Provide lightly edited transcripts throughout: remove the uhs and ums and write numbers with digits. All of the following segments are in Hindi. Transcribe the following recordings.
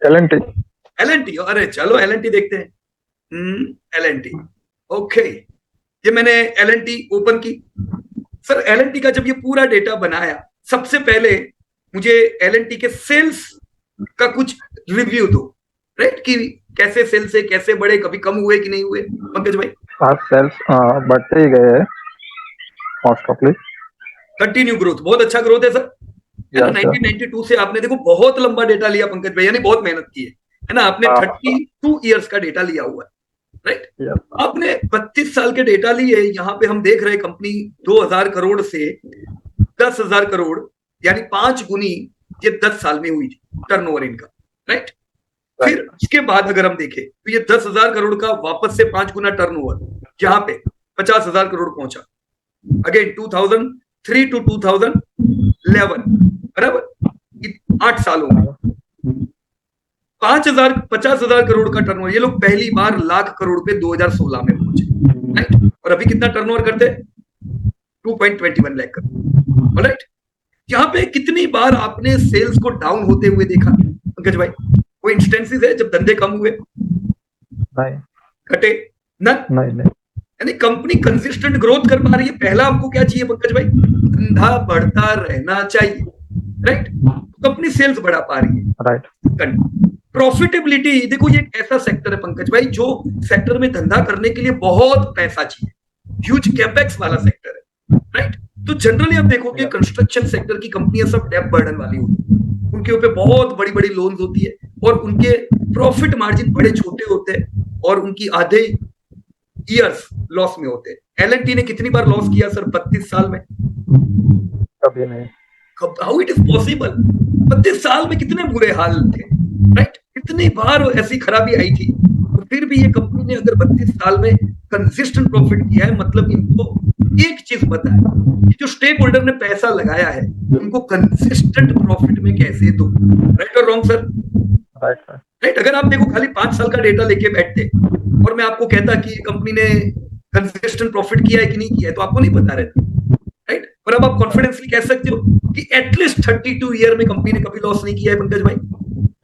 L&T। L&T, अरे चलो L&T देखते हैं। L&T, ओके, ये मैंने L&T ओपन की। सर L&T का जब ये पूरा डेटा बनाया, सबसे पहले मुझे L&T के सेल्स का कुछ रिव्यू दो, राइट, कि कैसे सेल्स है, कैसे बढ़े, कभी कम हुए कि नहीं हुए पंकज भाई? आज सेल्स बढ़ते ही गए हैं मोस्ट ऑफली। कंटिन्यू ग्रोथ, बहुत अच्छा ग्रोथ है सर, है ना। Yes sir. 1992 से आपने देखो बहुत लंबा डेटा लिया पंकज भाई, यानी बहुत मेहनत की है ना। आपने 32 ईयर्स का डेटा लिया हुआ है, राइट। यस आपने 32 साल के डेटा लिए। यहाँ पे हम देख रहे हैं कंपनी 2000 करोड़ से 10,000 करोड़, यानी 5 गुनी ये 10 साल में हुई थी टर्नओवर इनका, राइट। फिर उसके बाद अगर हम देखें तो ये 10,000 करोड़ का वापस से 5 गुना टर्नओवर, यहाँ पे 50,000 करोड़ पहुंचा। अगेन 2003 टू 2011, बराबर 8 सालों में 50,000 करोड़ का टर्नओवर। ये लोग पहली बार लाख करोड़ पे 2016 में पहुंचे, राइट। और अभी कितना टर्नओवर करते हैं? 2.21 लाख करोड़, राइट। यहाँ पे कितनी बार आपने सेल्स को डाउन होते हुए देखा पंकज भाई? कोई इंस्टेंसेस है जब धंधे कम हुए, नहीं, घटे? नहीं। यानी कंपनी कंसिस्टेंट ग्रोथ कर पा रही है। पहला आपको क्या चाहिए पंकज भाई? धंधा बढ़ता रहना चाहिए, राइट। कंपनी सेल्स बढ़ा पा रही है, राइट। प्रॉफिटेबिलिटी, देखो ये एक ऐसा सेक्टर है पंकज भाई, जो सेक्टर में धंधा करने के लिए बहुत पैसा चाहिए, ह्यूज कैपेक्स वाला सेक्टर है, राइट। तो जनरली आप देखोगे कंस्ट्रक्शन सेक्टर की कंपनियां सब डेब्ट बर्डन वाली होती है, उनके ऊपर बहुत बड़ी बड़ी लोन्स होती है और उनके प्रॉफिट मार्जिन बड़े छोटे होते हैं और उनकी आधे ईयर्स लॉस में होते हैं। L&T ने कितनी बार लॉस किया सर 32 साल में? कभी नहीं। How it is possible? 32 साल में कितने बुरे हाल थे, राइट। कितनी बार ऐसी खराबी आई थी, और फिर भी ये कंपनी ने अगर 32 साल में कंसिस्टेंट प्रॉफिट किया है, मतलब इनको एक चीज पता है कि जो स्टेक होल्डर ने पैसा लगाया है उनको कंसिस्टेंट प्रॉफिट में कैसे दो, राइट और रॉन्ग सर? राइट। अगर आप देखो खाली 5 साल का डेटा लेके बैठते और मैं आपको कहता कि कंपनी ने कंसिस्टेंट प्रॉफिट किया है कि नहीं किया है, तो आपको नहीं पता रहता, राइट। पर अब आप कॉन्फिडेंसली कह सकते हो कि एटलीस्ट 32 ईयर में कंपनी ने कभी लॉस नहीं किया है पंकज भाई,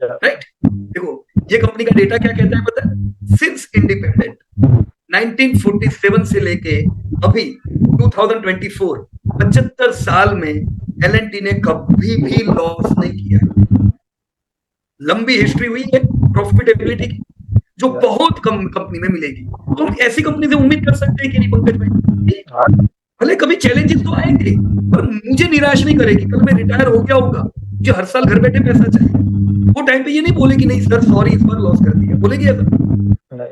राइट। देखो ये कंपनी का डेटा क्या कहता है पता है? सिंस इंडिपेंडेंट 1947 से लेके अभी 2024, 75 साल में L&T ने कभी भी लॉस नहीं किया है। लंबी हिस्ट्री हुई है प्रॉफिटेबिलिटी की, जो बहुत कम कंपनी में मिलेगी। तो हम ऐसी कंपनी से उम्मीद कर सकते हैं कि नहीं पंकज भाई? भले कभी चैलेंजेस तो आएंगे, पर मुझे निराश नहीं करेगी। कल मैं रिटायर हो गया होगा, मुझे हर साल घर बैठे पैसा चाहिए, वो टाइम पे ये नहीं बोलेगी नहीं सर सॉरी इस बार लॉस कर दिया, बोलेगी ऐसा?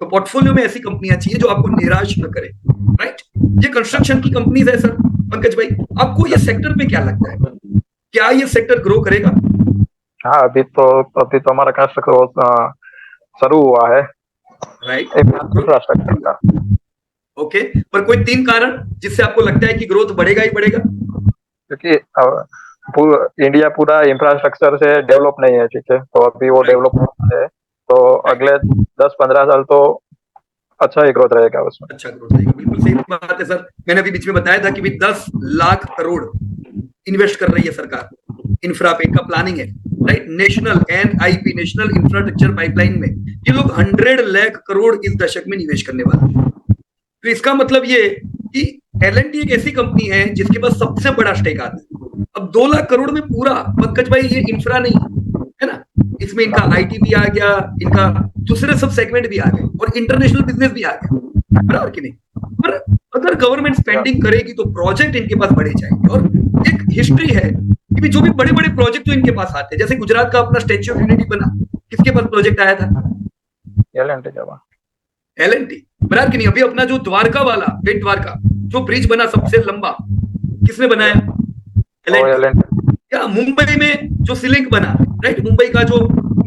तो पोर्टफोलियो में ऐसी कंपनियां चाहिए जो आपको निराश न करे, राइट। ये कंस्ट्रक्शन की कंपनीज है सर पंकज भाई, आपको ये सेक्टर पे क्या लगता है, क्या ये सेक्टर ग्रो करेगा? हाँ, अभी तो हमारा कंस्ट्रक्शन शुरू हुआ है, राइट, इंफ्रास्ट्रक्चर का। ओके, पर कोई 3 कारण जिससे आपको लगता है कि ग्रोथ बढ़ेगा ही बढ़ेगा? क्योंकि इंडिया पूरा इंफ्रास्ट्रक्चर से डेवलप नहीं है, ठीक है, तो अभी वो डेवलप है, तो अगले 10-15 साल तो अच्छा ही ग्रोथ रहेगा उसमें। अच्छा ग्रोथ रहेगा, बिल्कुल सही बात है सर। मैंने अभी बीच में बताया था कि भी 10 लाख करोड़ इन्वेस्ट कर रही है सरकार इंफ्रा पे, इनका प्लानिंग है, right. National NIP, national infrastructure pipeline में ये लोग 100 लाख करोड़ इस दशक में निवेश करने वाले हैं। तो इसका मतलब ये कि L&T एक ऐसी कंपनी है जिसके पास सबसे बड़ा स्टेक आता है। अब 2 लाख करोड़ में पूरा पंकज भाई ये इंफ्रा नहीं है ना, इसमें इनका IT भी आ गया, इनका दूसरे सब सेगमेंट भी आ गए और इंटरनेशनल बिजनेस भी आ गया, बराबर कि नहीं? पर अगर गवर्नमेंट स्पेंडिंग करेगी तो प्रोजेक्ट इनके पास बढ़े जाएंगे। और एक हिस्ट्री है कि जो भी बड़े बड़े प्रोजेक्ट जो इनके पास आते हैं, जैसे गुजरात का अपना स्टैच्यू ऑफ यूनिटी बना, किसके पास प्रोजेक्ट आया था? L&T, बराबर कि नहीं? अभी अपना जो द्वारका वाला, बेट द्वारका जो ब्रिज बना सबसे लंबा, किसने बनाया? L&T। क्या मुंबई में जो सीलिंग बना, राइट, मुंबई का जो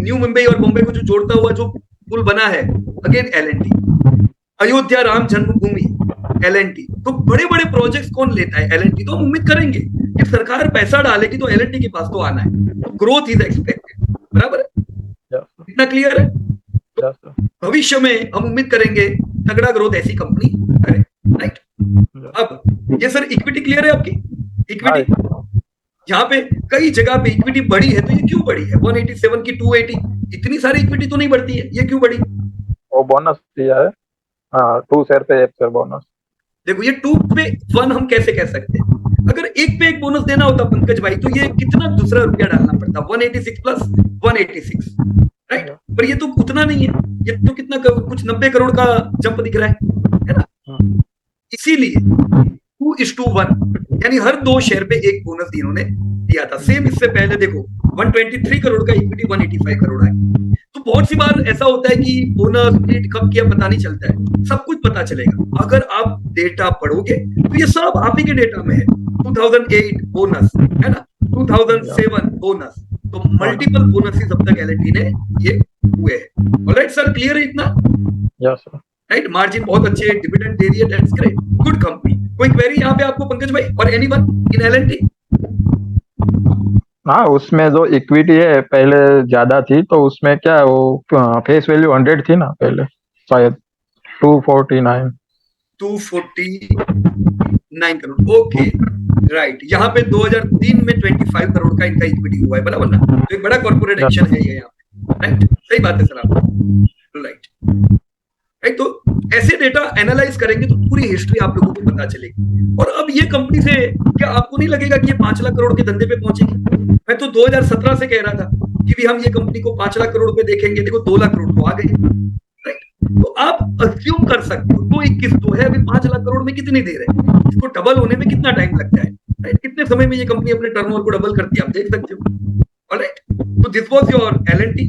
न्यू मुंबई और बॉम्बे को जो जोड़ता हुआ जो पुल बना है, अगेन L&T। अयोध्या राम जन्मभूमि L&T। तो बड़े बड़े प्रोजेक्ट्स कौन लेता है? L&T। तो हम उम्मीद करेंगे कि सरकार पैसा डालेगी तो L&T के पास तो आना है, तो ग्रोथ इज एक्सपेक्टेड, बराबर है? इतना क्लियर है? तो भविष्य में हम उम्मीद करेंगे तगड़ा ग्रोथ ऐसी कंपनी करे, राइट। अब ये सर इक्विटी क्लियर है आपकी? इक्विटी यहाँ पे कई जगह पे इक्विटी बढ़ी है, तो ये क्यों बढ़ी है? 187 की 280, इतनी सारी इक्विटी तो नहीं बढ़ती है, ये क्यों बढ़ी? वो बोनस दिया है। हाँ, 2 शेयर पे 1 शेयर बोनस। देखो ये 2 पे 1 हम कैसे कह सकते हैं? अगर 1 पे 1 बोनस देना होता पंकज भाई, तो ये कितना दूसरा रुपया डालना पड़ता? 186 प्लस 186, राइट? पर ये तो उतना नहीं है, ये तो कितना कुछ 90 करोड़ का जंप दिख रहा है ना? इसीलिए 2:1, यानी हर 2 शेयर पे 1 बोनस इन्होंने दिया था। सेम इससे पहले देखो 123 करोड़ का इक्विटी 185 करोड़ है। तो बहुत सी बार ऐसा होता है कि बोनस डेट कब किया पता नहीं चलता है, सब कुछ पता चलेगा अगर आप डेटा पढ़ोगे, तो ये सब आप ही के डेटा में है। 2008 बोनस है ना, 2007 बोनस, तो मल्टीपल बोनसेस अब तक एल&टी ने ये हुए हैं। ऑलराइट सर, क्लियर है इतना? Yes sir. राइट, मार्जिन बहुत अच्छे, डिविडेंड दे रही है, दैट्स ग्रेट, गुड कंपनी। कोई क्वेरी यहाँ पे आपको पंकज भाई और एनीवन इन एल&टी? हाँ, उसमें जो इक्विटी है पहले ज्यादा थी, तो उसमें क्या है, वो फेस वैल्यू 100 थी ना पहले, शायद 249। 249 करोड़, ओके राइट। यहाँ पे 2003 में 25 करोड़ का इनका इक्विटी हुआ है, बराबर ना? तो एक बड़ा कॉर्पोरेट एक्शन है ये यहाँ पे, राइट? सही बात है सर आप, राइट राइट। तो ऐसे डेटा एनालाइज करेंगे तो पूरी हिस्ट्री आप लोगों को पता चलेगी। और अब ये कंपनी से क्या आपको नहीं लगेगा कि ये 5 लाख करोड़ के धंधे पे पहुंचेगी? मैं तो 2017 से कह रहा था कि भी हम ये कंपनी को 5 लाख करोड़ पे देखेंगे, देखो 2 लाख करोड़ तो आ गए, राइट? तो आप अस्यूम कर सकते हो 221 तो है, अभी 5 लाख करोड़ में कितनी देर है, इसको डबल होने में कितना टाइम लगता है, राइट? कितने समय में ये कंपनी अपने टर्नओवर को डबल करती है, आप देख सकते हो। ऑलराइट, तो दिस वाज योर एल&टी।